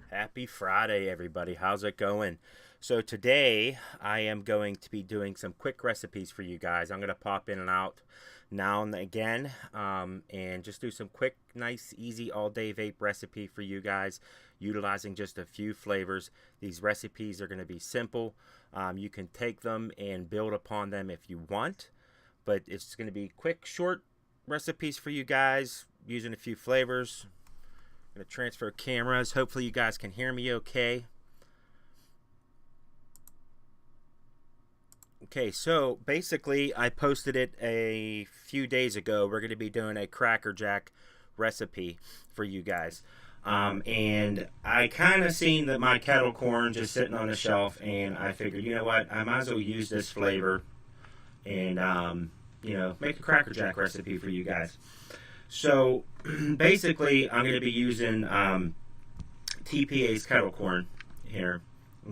Happy Friday, everybody. How's it going? So today I am going to be doing some quick recipes for you guys. I'm going to pop in and out now and again and just do some quick, nice, easy all-day vape recipe for you guys utilizing just a few flavors. These recipes are going to be simple. You can take them and build upon them if you want, but it's going to be quick, short recipes for you guys using a few flavors. I'm going to transfer cameras. Hopefully you guys can hear me okay. Okay, so basically I posted it a few days ago. We're going to be doing a Cracker Jack recipe for you guys. And I kind of seen that my kettle corn just sitting on the shelf, and I figured, you know what, I might as well use this flavor and, you know, make a Cracker Jack recipe for you guys. So basically, I'm going to be using TPA's kettle corn here.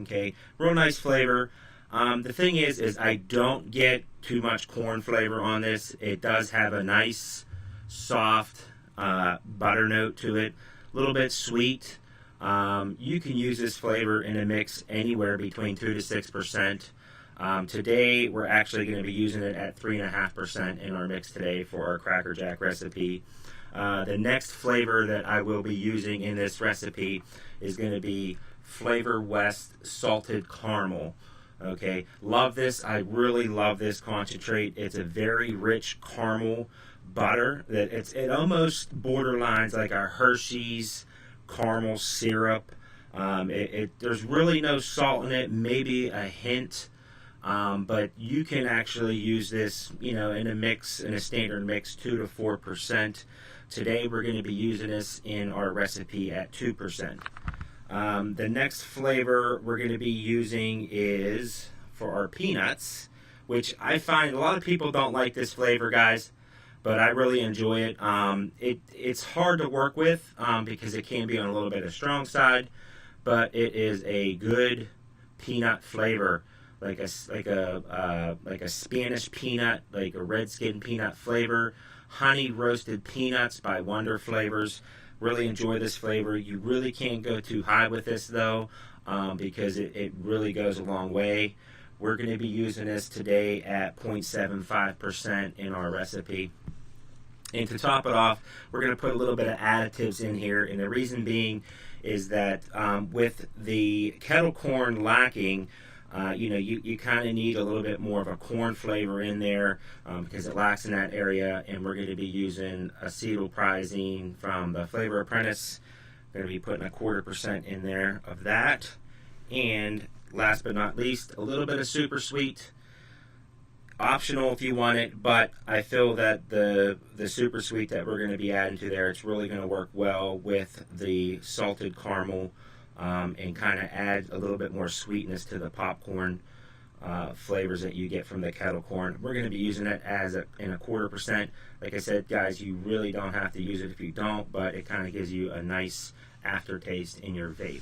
Okay, real nice flavor. The thing is I don't get too much corn flavor on this. It does have a nice, soft butter note to it. A little bit sweet. You can use this flavor in a mix anywhere between 2 to 6%. Today, we're actually going to be using it at 3.5% in our mix today for our Cracker Jack recipe. The next flavor that I will be using in this recipe is going to be Flavor West Salted Caramel. Okay, love this. I really love this concentrate. It's a very rich caramel butter that it almost borderlines like a Hershey's caramel syrup. There's really no salt in it, maybe a hint. But you can actually use this, you know, in a mix, in a standard mix, 2 to 4%. Today we're going to be using this in our recipe at 2%. The next flavor we're going to be using is for our peanuts, which I find a lot of people don't like this flavor, guys, but I really enjoy it. It's hard to work with because it can be on a little bit of strong side, but it is a good peanut flavor. Like a Spanish peanut, like a red skin peanut flavor. Honey roasted peanuts by Wonder Flavors. Really enjoy this flavor. You really can't go too high with this though, because it really goes a long way. We're going to be using this today at 0.75% in our recipe. And to top it off, we're going to put a little bit of additives in here, and the reason being is that with the kettle corn lacking, you know, you kind of need a little bit more of a corn flavor in there because it lacks in that area. And we're going to be using acetylprizine from the Flavor Apprentice. We're going to be putting 0.25% in there of that. And last but not least, a little bit of super sweet. Optional if you want it, but I feel that the super sweet that we're going to be adding to there, it's really going to work well with the salted caramel. And kind of add a little bit more sweetness to the popcorn flavors that you get from the kettle corn. We're going to be using it as in 0.25%. Like I said, guys, you really don't have to use it if you don't, but it kind of gives you a nice aftertaste in your vape.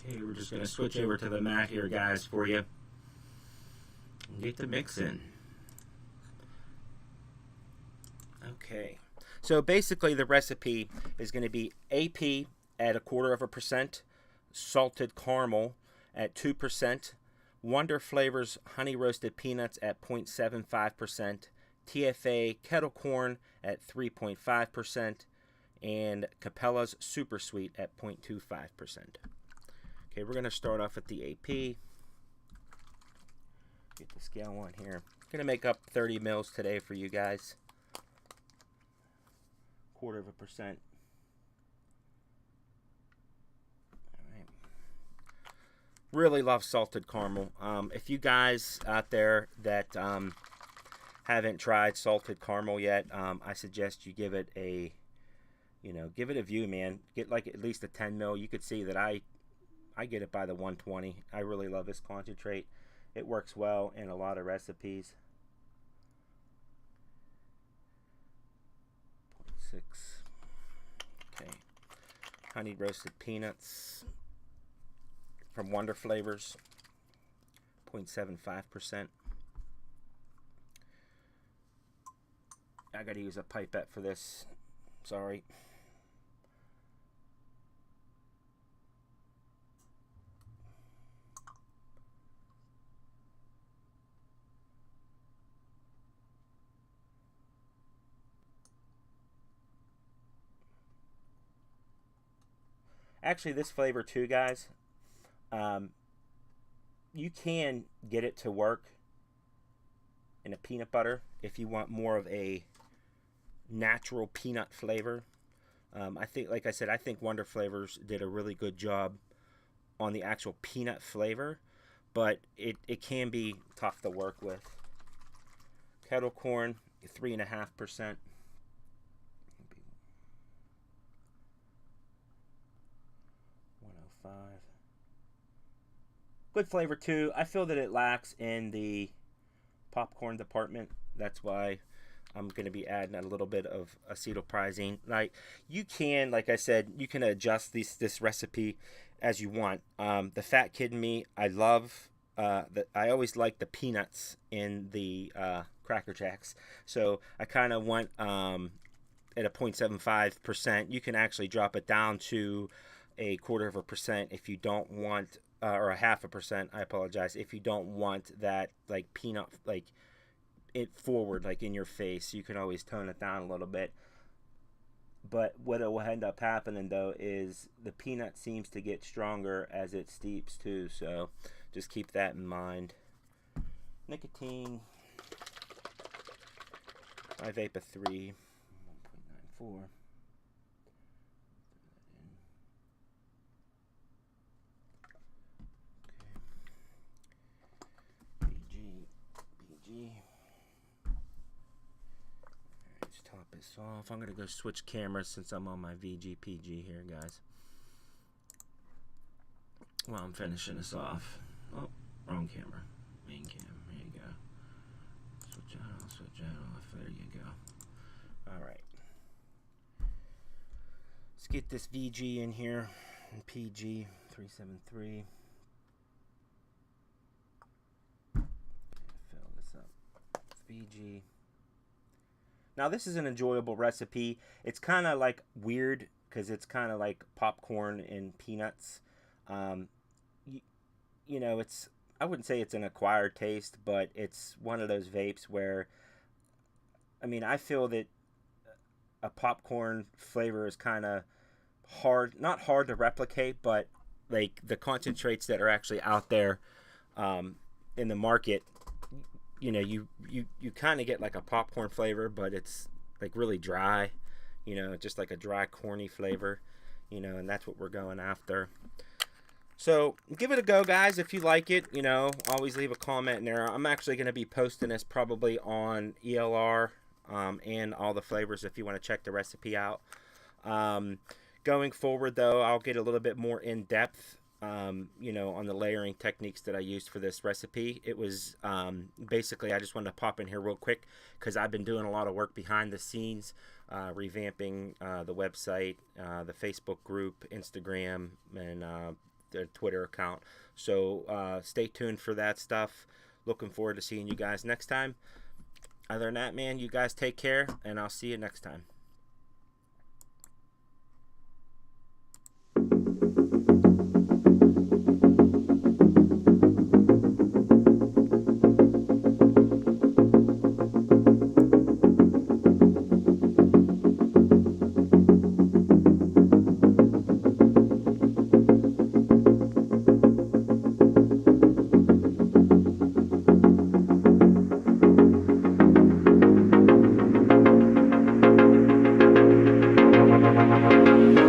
Okay, we're just going to switch over to the mat here, guys, for you. And get the mix in. Okay, So basically the recipe is going to be AP at 1/4%, salted caramel at 2%, Wonder Flavors honey roasted peanuts at 0.75%, TFA kettle corn at 3.5%, and Capella's super sweet at 0.25%. Okay, we're going to start off with the AP. Get the scale on here. Going to make up 30 mils today for you guys. 1/4%. Alright. Really love salted caramel. If you guys out there that haven't tried salted caramel yet, I suggest you give it a, give it a view, man. Get like at least a 10 mil. You could see that I get it by the 120. I really love this concentrate. It works well in a lot of recipes. 0.6. Okay. Honey roasted peanuts from Wonder Flavors. 0.75%. I gotta use a pipette for this. Sorry. Actually, this flavor too, guys, you can get it to work in a peanut butter if you want more of a natural peanut flavor. I think, like I said, I think Wonder Flavors did a really good job on the actual peanut flavor, but it can be tough to work with. Kettle corn, 3.5%. Good flavor too. I feel that it lacks in the popcorn department. That's why I'm going to be adding a little bit of acetylprizine. Like, you can, like I said, you can adjust this recipe as you want. The fat kid in me, I love I always like the peanuts in the Cracker Jacks. So I kind of want at a 0.75%. You can actually drop it down to a 1/4% if you don't want, or a 0.5%. I apologize, if you don't want that like peanut, like it forward, like in your face. You can always tone it down a little bit. But what will end up happening though is the peanut seems to get stronger as it steeps too. So just keep that in mind. Nicotine. I vape a 3, 1.94. Let's top this off. I'm gonna go switch cameras since I'm on my VGPG here, guys. Well, I'm finishing this off. Oh, wrong camera. Main cam. There you go. Switch out. Switch out. There you go. All right. Let's get this VG in here. PG 373. Fill this up. VG. Now this is an enjoyable recipe. It's kind of like weird because it's kind of like popcorn and peanuts. You know, it's, I wouldn't say it's an acquired taste, but it's one of those vapes where, I mean, I feel that a popcorn flavor is kind of hard, not hard to replicate, but like the concentrates that are actually out there in the market, you know, you kind of get like a popcorn flavor, but it's like really dry, you know, just like a dry corny flavor, you know, and that's what we're going after. So give it a go, guys. If you like it, you know, always leave a comment in there. I'm actually going to be posting this probably on ELR and all the flavors if you want to check the recipe out. Going forward, though, I'll get a little bit more in depth, you know, on the layering techniques that I used for this recipe. It was basically, I just wanted to pop in here real quick because I've been doing a lot of work behind the scenes, revamping the website, the Facebook group, Instagram, and the Twitter account. So stay tuned for that stuff. Looking forward to seeing you guys next time. Other than that, man, you guys take care, and I'll see you next time.